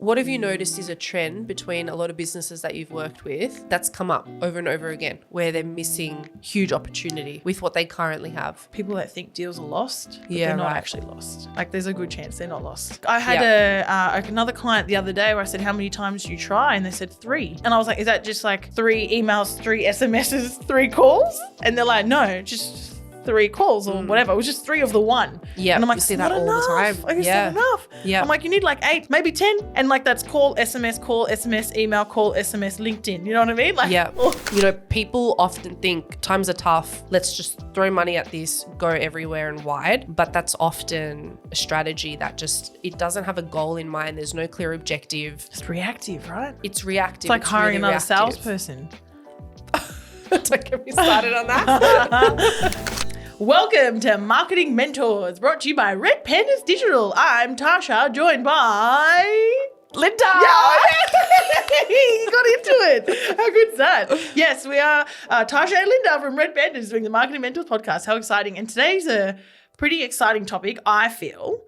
What have you noticed is a trend between a lot of businesses that you've worked with that's come up over and over again, where they're missing huge opportunity with what they currently have? People that think deals are lost, but Yeah, they're not right. actually lost. Like there's a good chance they're not lost. I had another client the other day where I said, how many times do you try? And they said 3. And I was like, is that just like 3 emails, 3 SMSs, 3 calls? And they're like, no, just 3 calls or whatever. It was just 3 of the one. Yeah, and I'm like, you see "It's that not all the time. enough." Like, it's Yeah. not enough. Yeah. I'm like, you need like 8, maybe 10. And like that's call, SMS, email, call, SMS, LinkedIn. You know what I mean? Like, Yeah. You know, people often think times are tough. Let's just throw money at this, go everywhere and wide. But that's often a strategy that just, it doesn't have a goal in mind. There's no clear objective. It's reactive, right? It's reactive. It's like hiring really another reactive. salesperson. Don't get me started on that. Welcome to Marketing Mentors, brought to you by Red Pandas Digital. I'm Tasha, joined by Linda. You got into it. How good's that? Yes, we are Tasha and Linda from Red Pandas doing the Marketing Mentors podcast. How exciting. And today's a pretty exciting topic, I feel.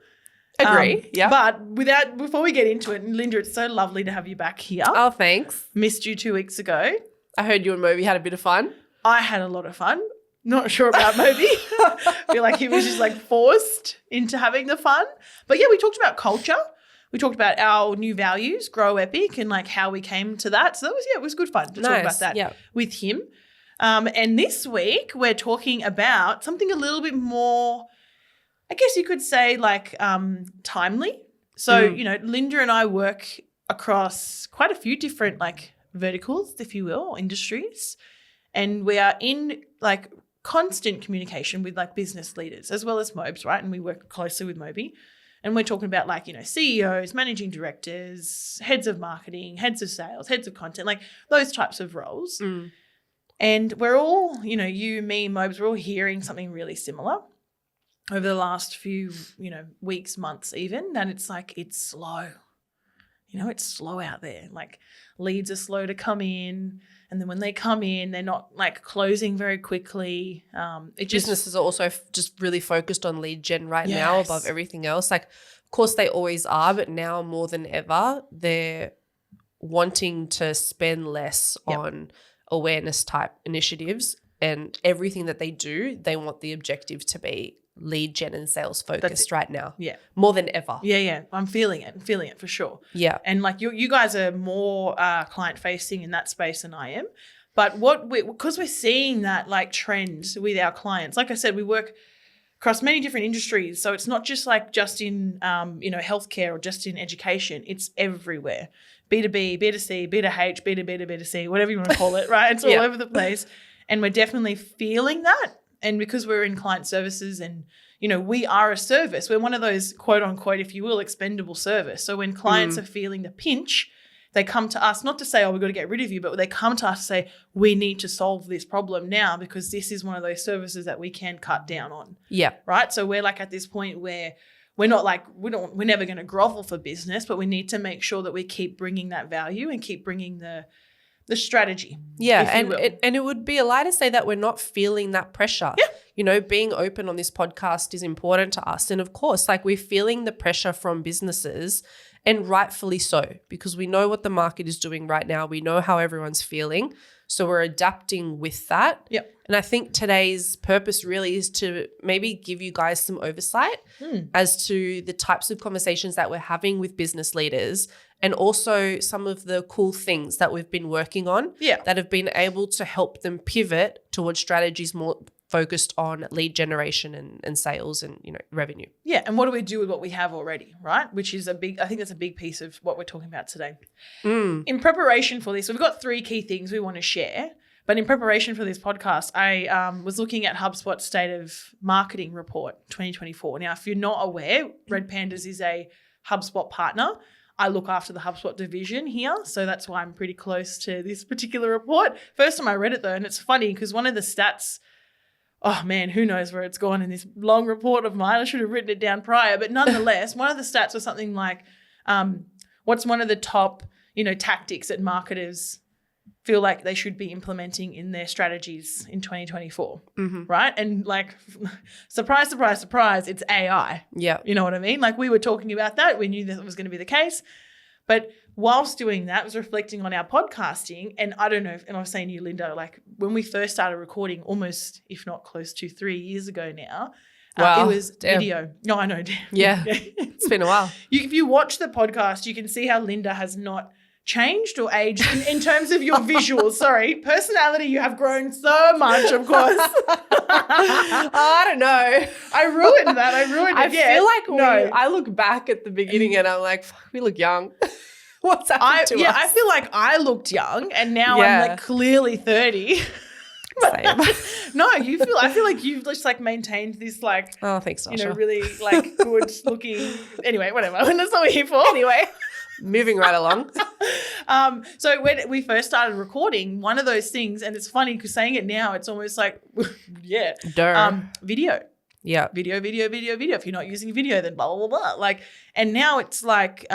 Agree. Yeah. But before we get into it, and Linda, it's so lovely to have you back here. Oh, thanks. Missed you 2 weeks ago. I heard you and Moby had a bit of fun. I had a lot of fun. Not sure about Moby. I feel like he was just like forced into having the fun. But yeah, we talked about culture. We talked about our new values, Grow Epic, and like how we came to that. So that was, it was good fun to talk about that with him. And this week we're talking about something a little bit more, I guess you could say like timely. So, you know, Linda and I work across quite a few different like verticals, if you will, or industries. And we are in like constant communication with like business leaders as well as Mobes, right? And we work closely with Moby. And we're talking about like, you know, CEOs, managing directors, heads of marketing, heads of sales, heads of content, like those types of roles. And we're all, you know, you, me, Mobes, we're all hearing something really similar over the last few, you know, weeks, months even. And it's like, it's slow. You know, it's slow out there. Like leads are slow to come in. And then when they come in, they're not like closing very quickly. Businesses are also just really focused on lead gen right now Yes. above everything else. Like, of course they always are, but now more than ever, they're wanting to spend less on awareness type initiatives, and everything that they do, they want the objective to be lead gen and sales focused right now. Yeah. More than ever. Yeah. I'm feeling it for sure. Yeah. And like you guys are more client facing in that space than I am. But because we're seeing that like trend with our clients, like I said, we work across many different industries. So it's not just like just in, you know, healthcare or just in education. It's everywhere. B2B, B2C, B2H, B2B to B2C, whatever you want to call it, right? It's all over the place. And we're definitely feeling that. And because we're in client services and, you know, we are a service, we're one of those quote unquote, if you will, expendable service. So when clients are feeling the pinch, they come to us, not to say, oh, we've got to get rid of you, but they come to us to say, we need to solve this problem now because this is one of those services that we can cut down on. Yeah. Right. So we're like at this point where we're not like, we're never going to grovel for business, but we need to make sure that we keep bringing that value and keep bringing the strategy. Yeah, and it would be a lie to say that we're not feeling that pressure. Yeah. You know, being open on this podcast is important to us. And of course, like we're feeling the pressure from businesses, and rightfully so, because we know what the market is doing right now. We know how everyone's feeling. So we're adapting with that. Yep. And I think today's purpose really is to maybe give you guys some oversight as to the types of conversations that we're having with business leaders, and also some of the cool things that we've been working on that have been able to help them pivot towards strategies more focused on lead generation and sales and, you know, revenue. Yeah. And what do we do with what we have already, right? Which is I think that's a big piece of what we're talking about today. In preparation for this, we've got 3 key things we want to share. But in preparation for this podcast, I was looking at HubSpot's State of Marketing Report 2024. Now, if you're not aware, Red Pandas is a HubSpot partner. I look after the HubSpot division here, so that's why I'm pretty close to this particular report. First time I read it though, and it's funny because one of the stats, oh man, who knows where it's gone in this long report of mine. I should have written it down prior, but nonetheless, one of the stats was something like, what's one of the top, you know, tactics that marketers feel like they should be implementing in their strategies in 2024, right? And like, surprise, surprise, surprise, it's AI. Yeah. You know what I mean? Like we were talking about that. We knew that was going to be the case. But whilst doing that, I was reflecting on our podcasting, and I don't know, and I was saying to you, Linda, like when we first started recording almost, if not close to 3 years ago now, Wow, it was video. No, I know. Damn. Yeah, it's been a while. If you watch the podcast, you can see how Linda has not changed or aged in terms of your visuals. Sorry, personality, you have grown so much, of course. I don't know. I ruined that. I ruined it. I feel like I look back at the beginning and I'm like, fuck, we look young. What's happened to us? I feel like I looked young and now I'm like clearly 30. Same. No, I feel like you've just like maintained this like, oh, thanks, Sasha. really like good looking. Anyway, whatever. That's what we're here for. Anyway, moving right along. So when we first started recording, one of those things, and it's funny because saying it now, it's almost like, yeah, video. Yeah. Video. If you're not using video, then blah, blah, blah, blah. Like, and now it's like,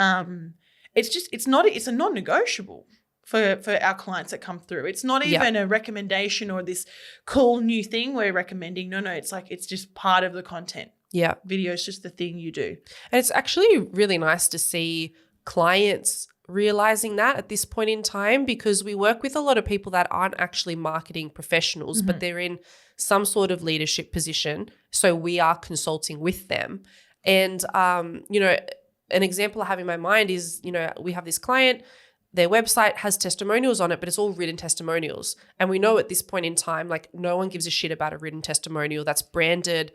it's a non-negotiable for our clients that come through. It's not even a recommendation or this cool new thing we're recommending. No, it's like, it's just part of the content. Yeah. Video is just the thing you do. And it's actually really nice to see clients realizing that at this point in time, because we work with a lot of people that aren't actually marketing professionals, but they're in some sort of leadership position. So we are consulting with them. And, an example I have in my mind is, we have this client, their website has testimonials on it, but it's all written testimonials. And we know at this point in time, like no one gives a shit about a written testimonial that's branded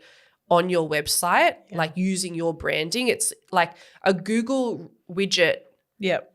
on your website, like using your branding. It's like a Google widget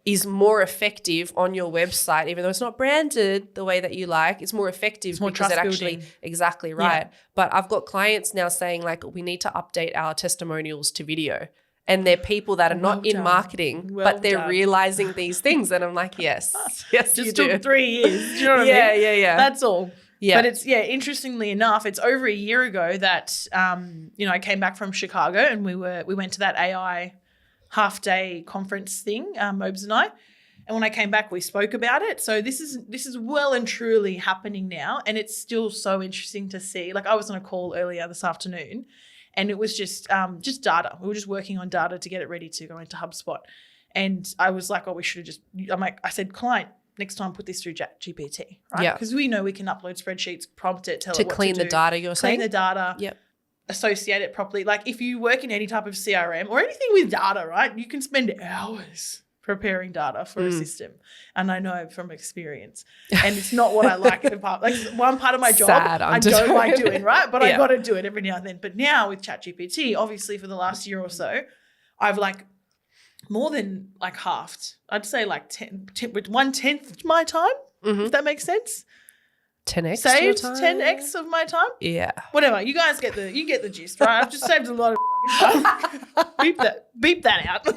is more effective on your website, even though it's not branded the way that you like. It's more effective it's more because it actually, building. exactly right. Yeah. But I've got clients now saying like, we need to update our testimonials to video. And they're people that are not in marketing, but they're realizing these things. And I'm like, yes, just you took 3 years. Do you know what I mean? Yeah. That's all. Yeah. But it's, interestingly enough, it's over a year ago that, I came back from Chicago and we went to that AI half-day conference thing, Mobes and I. And when I came back, we spoke about it. So this is well and truly happening now. And it's still so interesting to see. Like I was on a call earlier this afternoon. And it was just data. We were just working on data to get it ready to go into HubSpot. And I was like, we should have I said, client, next time put this through GPT, right? Yeah. Because we know we can upload spreadsheets, prompt it, tell it what to clean do. the data, you're saying? Clean the data. Yep. Associate it properly. Like if you work in any type of CRM or anything with data, right, you can spend hours preparing data for a system. And I know from experience. And it's not what I like. Like one part of my job I don't like doing, right? But I got to do it every now and then. But now with ChatGPT, obviously for the last year or so, I've like more than like halved. I'd say like 1/10 my time, if that makes sense. 10x saved 10x of my time. Yeah. Whatever. You guys get the gist, right? I've just saved a lot of time. Beep that out.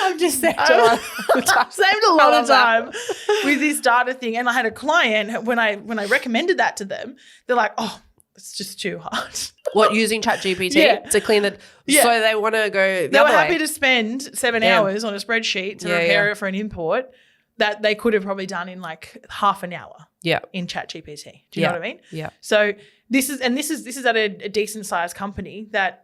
I've just saved saved a lot of time with this data thing. And I had a client when I recommended that to them, they're like, oh, it's just too hard. What, using ChatGPT to clean it? Yeah. So they want to go They were happy to spend 7 hours on a spreadsheet to prepare it for an import that they could have probably done in like half an hour. Yeah. In ChatGPT. Do you know what I mean? Yeah. So this is at a decent sized company that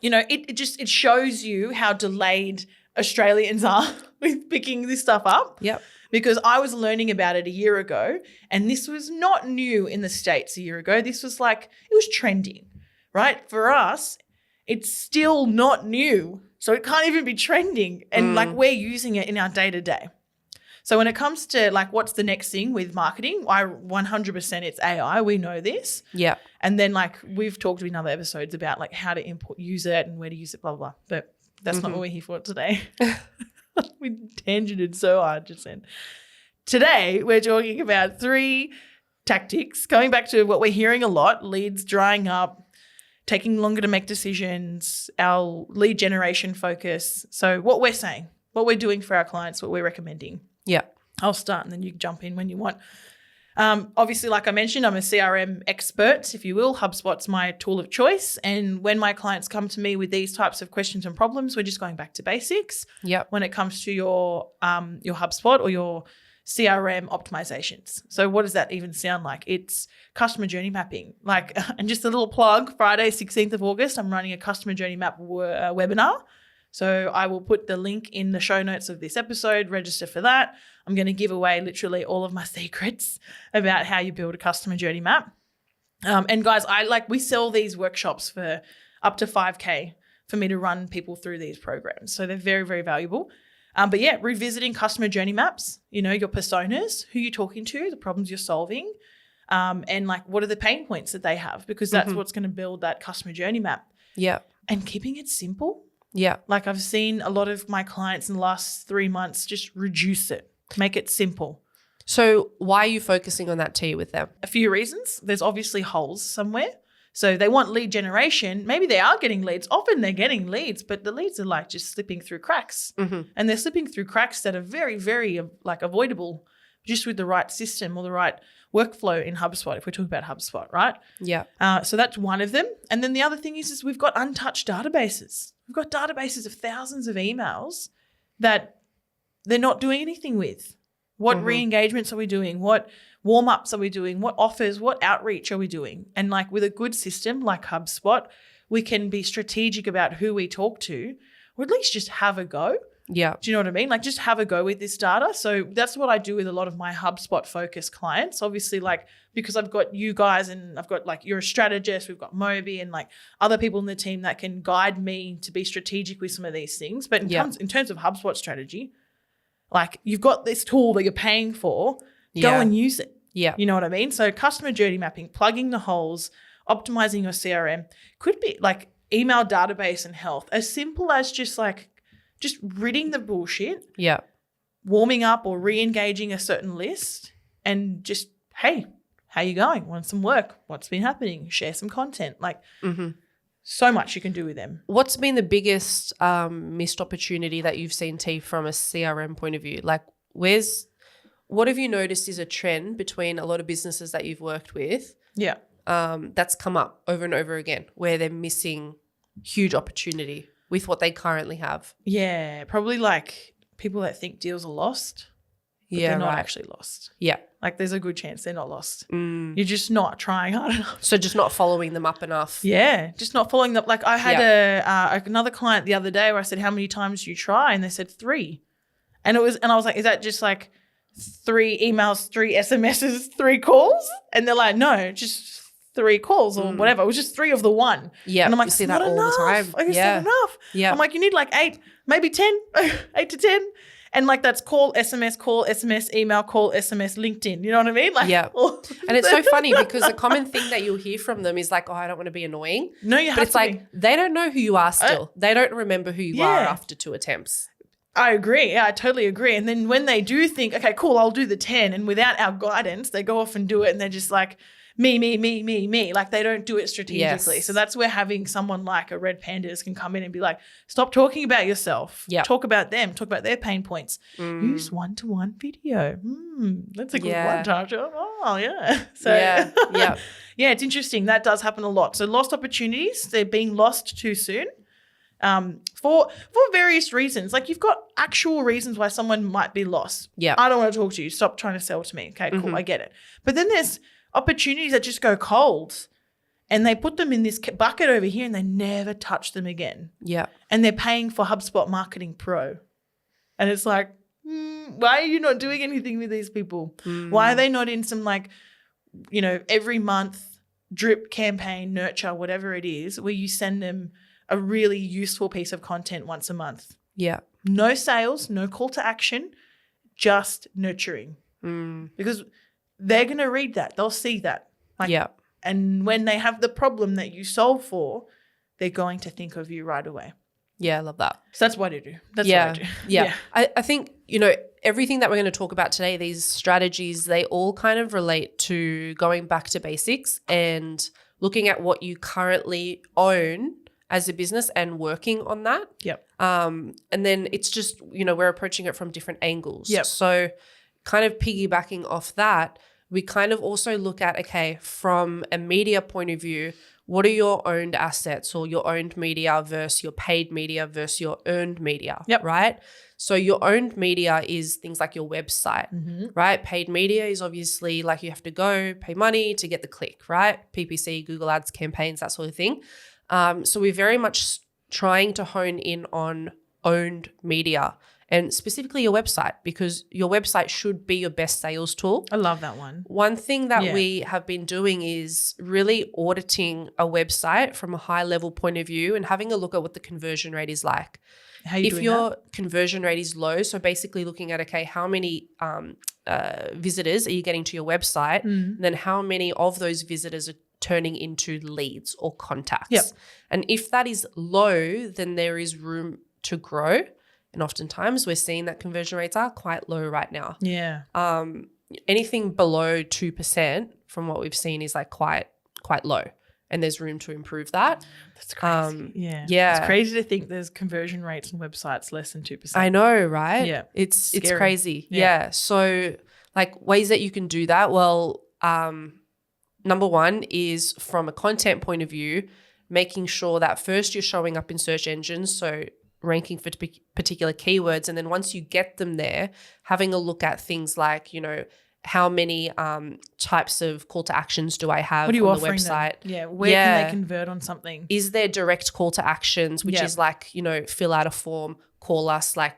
it shows you how delayed Australians are with picking this stuff up. Yep. Because I was learning about it a year ago and this was not new in the States a year ago. This was like, it was trending, right? For us, it's still not new. So it can't even be trending. And like we're using it in our day to day. So when it comes to like what's the next thing with marketing, 100% it's AI. We know this. Yeah. And then like we've talked in other episodes about like how to use it and where to use it, blah, blah, blah. But that's not what we're here for today. We tangented so hard just then. Today we're talking about 3 tactics, going back to what we're hearing a lot, leads drying up, taking longer to make decisions, our lead generation focus. So what we're saying, what we're doing for our clients, what we're recommending. Yeah. I'll start and then you can jump in when you want. Obviously, like I mentioned, I'm a CRM expert, if you will. HubSpot's my tool of choice. And when my clients come to me with these types of questions and problems, we're just going back to basics. Yep. When it comes to your HubSpot or your CRM optimizations. So what does that even sound like? It's customer journey mapping. And just a little plug, Friday, 16th of August, I'm running a customer journey map webinar. So I will put the link in the show notes of this episode. Register for that. I'm going to give away literally all of my secrets about how you build a customer journey map. And guys, we sell these workshops for up to 5K for me to run people through these programs. So they're very, very valuable. But yeah, revisiting customer journey maps, your personas, who you're talking to, the problems you're solving, and like what are the pain points that they have, because that's what's going to build that customer journey map. Yeah. And keeping it simple. Yeah. Like I've seen a lot of my clients in the last 3 months just reduce it, make it simple. So why are you focusing on that T with them? A few reasons. There's obviously holes somewhere. So they want lead generation. Maybe they are getting leads. Often they're getting leads, but the leads are like just slipping through cracks. And they're slipping through cracks that are very, very like avoidable just with the right system or the right workflow in HubSpot, if we're talking about HubSpot, right? Yeah. So that's one of them. And then the other thing is we've got untouched databases. We've got databases of thousands of emails that they're not doing anything with. What re-engagements are we doing? What warm-ups are we doing? What offers, what outreach are we doing? And like with a good system like HubSpot, we can be strategic about who we talk to, or at least just have a go. Yeah. Do you know what I mean? Like just have a go with this data. So that's what I do with a lot of my HubSpot focused clients. Obviously, like because I've got you guys and I've got like you're a strategist, we've got Moby and like other people in the team that can guide me to be strategic with some of these things. But in terms of HubSpot strategy, like you've got this tool that you're paying for, go and use it. Yeah. You know what I mean? So customer journey mapping, plugging the holes, optimizing your CRM could be like email database and health, as simple as just ridding the bullshit. Yeah. Warming up or re-engaging a certain list and just, hey, how you going? Want some work? What's been happening? Share some content. Like so much you can do with them. What's been the biggest missed opportunity that you've seen, T, from a CRM point of view? Like what have you noticed is a trend between a lot of businesses that you've worked with? Yeah. That's come up over and over again where they're missing huge opportunity with what they currently have. Yeah. Probably like people that think deals are lost. But they're not actually lost. Yeah. Like there's a good chance they're not lost. You're just not trying hard enough. So just not following them up enough. Yeah. Just not following them. Like I had another client the other day where I said, how many times do you try? And they said 3. And I was like, is that just like 3 emails, 3 SMSs, 3 calls? And they're like, no, just 3 calls or whatever. It was just 3 of the one. Yeah. And I'm like, you see that all the time. I guess not enough. Yeah. I'm like, you need like 8, maybe 10, 8 to 10. And like that's call, SMS, email, call, SMS, LinkedIn. You know what I mean? Like, yeah. And it's so funny because a common thing that you'll hear from them is like, oh, I don't want to be annoying. No, you have to. But it's like they don't know who you are still. They don't remember who you are after 2 attempts. I agree. Yeah, I totally agree. And then when they do think, okay, cool, I'll do the 10, and without our guidance, they go off and do it and they're just like, me. Like they don't do it strategically. Yes. So that's where having someone like a Red Pandas can come in and be like, stop talking about yourself. Yeah. Talk about them. Talk about their pain points. Use one-to-one video. That's a good one, Tasha. Oh, yeah. So yeah. Yeah, it's interesting. That does happen a lot. So lost opportunities, they're being lost too soon. For various reasons. Like you've got actual reasons why someone might be lost. Yeah. I don't want to talk to you. Stop trying to sell to me. Okay, cool. I get it. But then there's opportunities that just go cold and they put them in this bucket over here and they never touch them again. Yeah. And they're paying for HubSpot Marketing Pro. And it's like, why are you not doing anything with these people? Why are they not in some like, every month drip campaign, nurture, whatever it is, where you send them a really useful piece of content once a month? Yeah. No sales, no call to action, just nurturing. Because they're going to read that. They'll see that. And when they have the problem that you solve for, they're going to think of you right away. Yeah, I love that. So that's what I do. That's what I do. Yeah. I think, everything that we're going to talk about today, these strategies, they all kind of relate to going back to basics and looking at what you currently own as a business and working on that. Yep. And then it's just, we're approaching it from different angles. Yep. So kind of piggybacking off that, we kind of also look at, okay, from a media point of view, what are your owned assets or your owned media versus your paid media versus your earned media, right? So your owned media is things like your website, right? Paid media is obviously like you have to go pay money to get the click, right? PPC, Google Ads campaigns, that sort of thing. So we're very much trying to hone in on owned media, and specifically your website, because your website should be your best sales tool. I love that one. One thing that we have been doing is really auditing a website from a high level point of view and having a look at what the conversion rate is like. How you if doing your that? conversion rate is low, so basically looking at, okay, how many visitors are you getting to your website, and then how many of those visitors are turning into leads or contacts. Yep. And if that is low, then there is room to grow. And oftentimes we're seeing that conversion rates are quite low right now. Yeah. Anything below 2% from what we've seen is like quite low. And there's room to improve that. That's crazy. Yeah. Yeah. It's crazy to think there's conversion rates on websites less than 2%. I know, right? Yeah. It's Scary. crazy. Yeah. Yeah. So like ways that you can do that. Well, number one is from a content point of view, making sure that first you're showing up in search engines. So ranking for particular keywords. And then once you get them there, having a look at things like, how many types of call to actions do I have What are you on the offering website? them? Yeah. Where can they convert on something? Is there direct call to actions, which is like, fill out a form, call us, like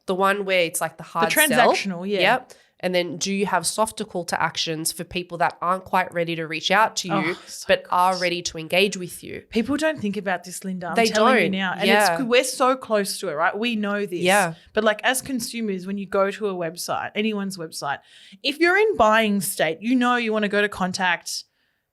the one where it's like the hard The transactional, sell. yeah. Yep. And then do you have softer call to actions for people that aren't quite ready to reach out to you, but are ready to engage with you? People don't think about this, Linda. I'm They telling you don't. now. And Yeah. we're so close to it, right? We know this. Yeah. But like as consumers, when you go to a website, anyone's website, if you're in buying state, you want to go to contact,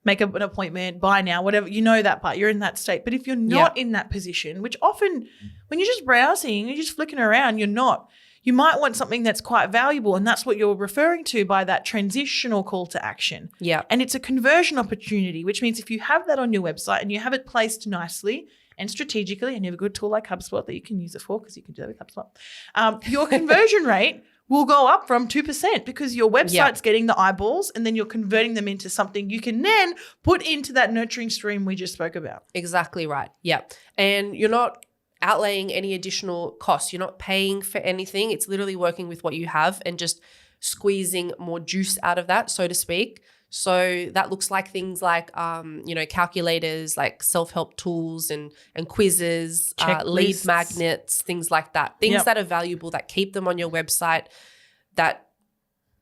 make an appointment, buy now, whatever, that part, you're in that state. But if you're not in that position, which often when you're just browsing, you're just flicking around, you're not. You might want something that's quite valuable, and that's what you're referring to by that transitional call to action. Yeah. And it's a conversion opportunity, which means if you have that on your website and you have it placed nicely and strategically, and you have a good tool like HubSpot that you can use it for, because you can do that with HubSpot, your conversion rate will go up from 2% because your website's getting the eyeballs, and then you're converting them into something you can then put into that nurturing stream we just spoke about. Exactly right. Yeah. And you're not outlaying any additional costs. You're not paying for anything. It's literally working with what you have and just squeezing more juice out of that, so to speak. So that looks like things like, calculators, like self-help tools and quizzes, lead magnets, things like that. Things that are valuable, that keep them on your website, that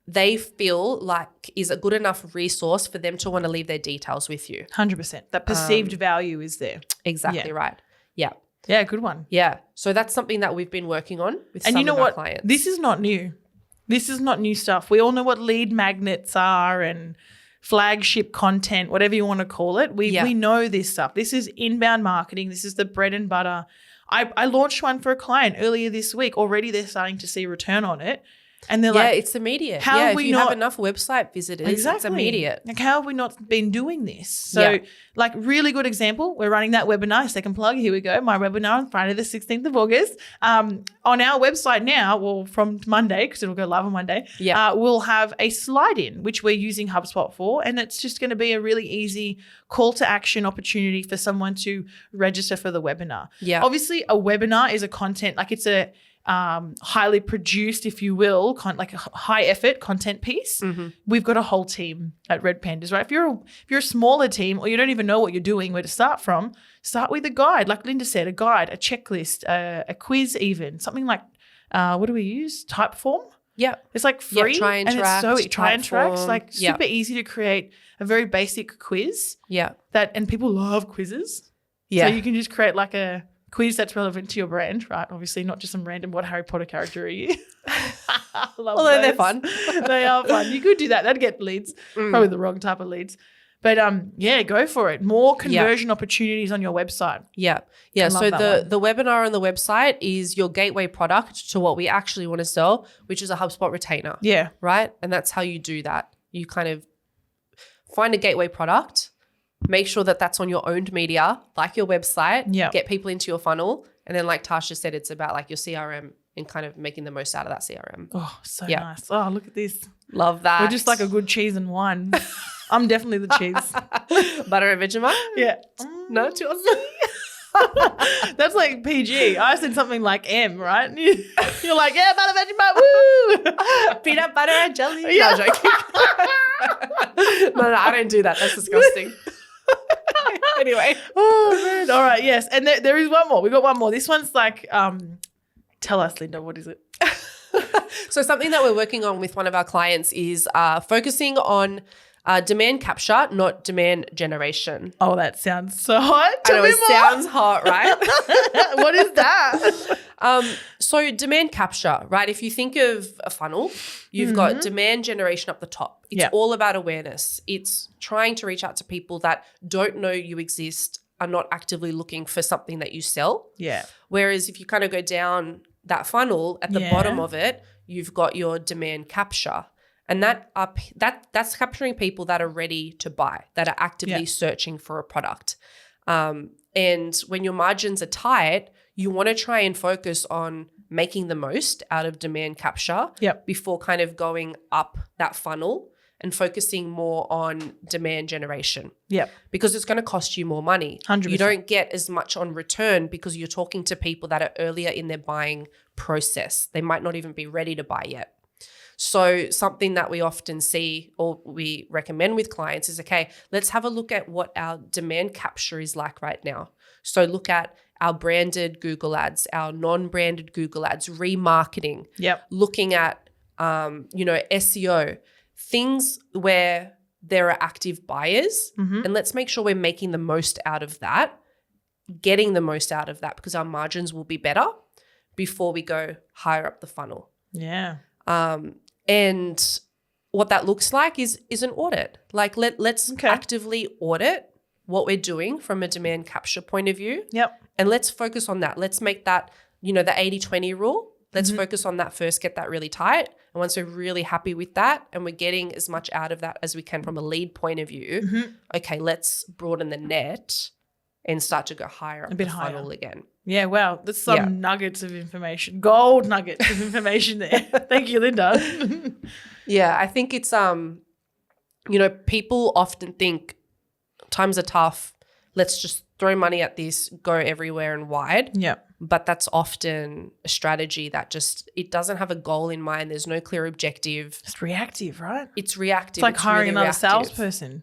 they feel like is a good enough resource for them to want to leave their details with you. 100%. That perceived value is there. Exactly right. Yeah. Yeah, good one. Yeah. So that's something that we've been working on with some of our clients. This is not new. This is not new stuff. We all know what lead magnets are and flagship content, whatever you want to call it. We know this stuff. This is inbound marketing. This is the bread and butter. I launched one for a client earlier this week. Already they're starting to see return on it. And they're like, it's immediate. How have if we you not have enough website visitors, it's immediate. Like, how have we not been doing this? So, like, really good example. We're running that webinar. Second plug. Here we go. My webinar on Friday, the 16th of August. On our website now, well, from Monday, because it'll go live on Monday, we'll have a slide in, which we're using HubSpot for. And it's just going to be a really easy call to action opportunity for someone to register for the webinar. Yeah. Obviously, a webinar is a content, like it's a highly produced, if you will, like a high effort content piece. We've got a whole team at Red Pandas, right? If you're a smaller team or you don't even know what you're doing, where to start from, start with a guide, like Linda said, a guide, a checklist, a quiz, even something like what do we use? Typeform. Yeah, it's like free. Try and Interact. And it's Try and Interact. It's like super easy to create a very basic quiz. Yeah, and people love quizzes. Yeah, so you can just create like a quiz that's relevant to your brand, right? Obviously, not just some random what Harry Potter character are you? Although they're fun. They are fun. You could do that. That'd get leads. Probably the wrong type of leads. But go for it. More conversion opportunities on your website. Yeah. So the webinar on the website is your gateway product to what we actually want to sell, which is a HubSpot retainer. Yeah. Right? And that's how you do that. You kind of find a gateway product, make sure that that's on your owned media, like your website, get people into your funnel. And then like Tasha said, it's about like your CRM and kind of making the most out of that CRM. Oh, so nice. Oh, look at this. Love that. We're just like a good cheese and wine. I'm definitely the cheese. Butter and Vegemite? Yeah. No, too awesome. That's like PG. I said something like M, right? You're like, yeah, butter, Vegemite, woo! Peanut butter and jelly. Yeah. No, joking. No, I don't do that. That's disgusting. Anyway. Oh, man. All right, yes. And there is one more. We got one more. This one's like Tell us, Linda, what is it? So something that we're working on with one of our clients is focusing on demand capture, not demand generation. Oh, that sounds so hot. I know, it sounds hot, right? What is that? So demand capture, right? If you think of a funnel, you've got demand generation up the top. It's all about awareness. It's trying to reach out to people that don't know you exist, are not actively looking for something that you sell. Yeah. Whereas if you kind of go down that funnel, at the bottom of it, you've got your demand capture. And that's capturing people that are ready to buy, that are actively searching for a product. And when your margins are tight, you want to try and focus on making the most out of demand capture before kind of going up that funnel and focusing more on demand generation. Because it's going to cost you more money. 100%. You don't get as much on return because you're talking to people that are earlier in their buying process. They might not even be ready to buy yet. So something that we often see or we recommend with clients is, okay, let's have a look at what our demand capture is like right now. So look at our branded Google ads, our non-branded Google ads, remarketing, looking at, SEO, things where there are active buyers, and let's make sure we're making the most out of that, getting the most out of that because our margins will be better before we go higher up the funnel. Yeah. And what that looks like is an audit. Like let's actively audit what we're doing from a demand capture point of view. And let's focus on that. Let's make that, the 80-20 rule. Let's focus on that first, get that really tight. And once we're really happy with that and we're getting as much out of that as we can from a lead point of view, okay, let's broaden the net and start to go higher up the funnel again. Yeah, wow. That's some nuggets of information, gold nuggets of information there. Thank you, Linda. Yeah, I think it's, people often think times are tough. Let's just throw money at this, go everywhere and wide. Yeah. But that's often a strategy that it doesn't have a goal in mind. There's no clear objective. It's reactive, right? It's reactive. It's like hiring another salesperson.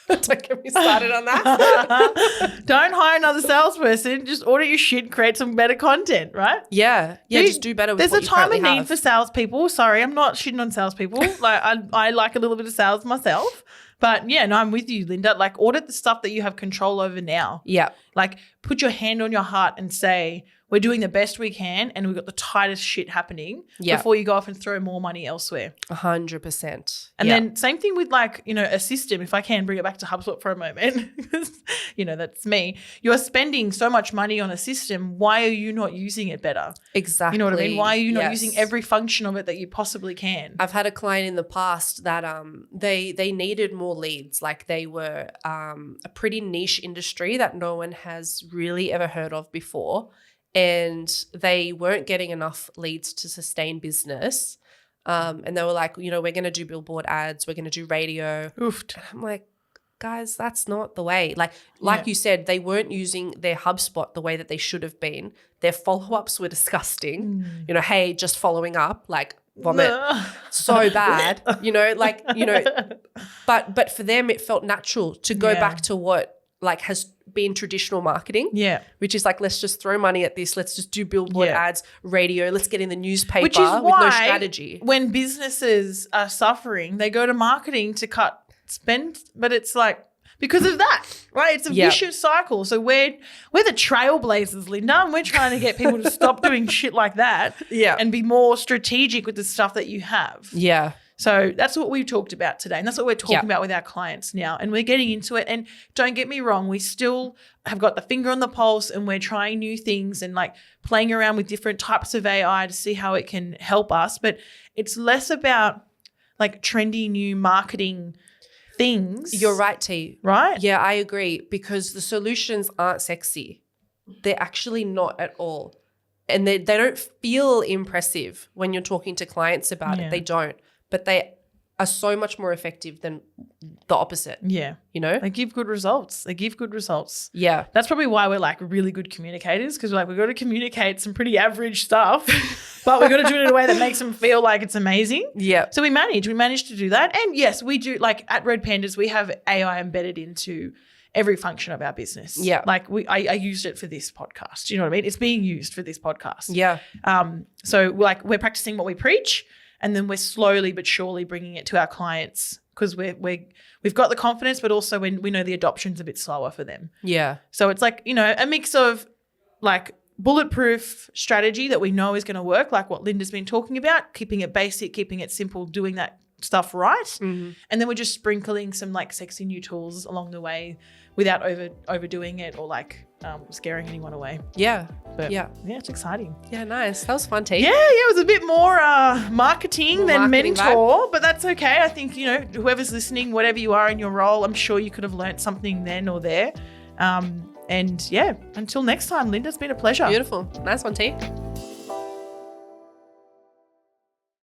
Don't get me started on that. Don't hire another salesperson. Just audit your shit, create some better content, right? Yeah. Just do better with what you currently have. There's a time and need for salespeople. Sorry, I'm not shitting on salespeople. Like I like a little bit of sales myself. But yeah, no, I'm with you, Linda. Like audit the stuff that you have control over now. Yeah. Like put your hand on your heart and say, we're doing the best we can and we've got the tightest shit happening before you go off and throw more money elsewhere. 100%. And then same thing with a system, if I can bring it back to HubSpot for a moment, because, that's me. You're spending so much money on a system. Why are you not using it better? Exactly. You know what I mean? Why are you not using every function of it that you possibly can? I've had a client in the past that they needed more leads. Like they were a pretty niche industry that no one has really ever heard of before. And they weren't getting enough leads to sustain business. And they were like, we're going to do billboard ads. We're going to do radio. Oofed. And I'm like, guys, that's not the way. Like you said, they weren't using their HubSpot the way that they should have been. Their follow-ups were disgusting. Hey, just following up, like vomit. So bad, but for them, it felt natural to go back to what has been traditional marketing. Yeah. Which is let's just throw money at this. Let's just do billboard ads, radio. Let's get in the newspaper Which is with why no strategy. When businesses are suffering, they go to marketing to cut spend, but it's because of that, right? It's a vicious cycle. So we're the trailblazers, Linda, and we're trying to get people to stop doing shit like that and be more strategic with the stuff that you have. Yeah. So that's what we've talked about today, and that's what we're talking about with our clients now, and we're getting into it. And don't get me wrong, we still have got the finger on the pulse and we're trying new things and playing around with different types of AI to see how it can help us. But it's less about trendy new marketing things. You're right, T. Right? Yeah, I agree, because the solutions aren't sexy. They're actually not at all. And they don't feel impressive when you're talking to clients about it. They don't. But they are so much more effective than the opposite. Yeah. They give good results. Yeah. That's probably why we're really good communicators, because we've got to communicate some pretty average stuff, but we've got to do it in a way that makes them feel like it's amazing. Yeah. So we manage to do that. And yes, we do, at Red Pandas, we have AI embedded into every function of our business. Yeah. Like I used it for this podcast. You know what I mean? It's being used for this podcast. Yeah. So we're practicing what we preach, and then we're slowly but surely bringing it to our clients because we've got the confidence, but also we know the adoption's a bit slower for them. Yeah. So it's like, a mix of like bulletproof strategy that we know is going to work, like what Linda's been talking about, keeping it basic, keeping it simple, doing that stuff right. Mm-hmm. And then we're just sprinkling some like sexy new tools along the way without overdoing it or like scaring anyone away. Yeah. But yeah, it's exciting. Yeah, nice. That was fun, T. Yeah, it was a bit more marketing than marketing mentor, but that's okay. I think, whoever's listening, whatever you are in your role, I'm sure you could have learnt something then or there. And yeah, until next time, Linda, it's been a pleasure. Beautiful. Nice one, T.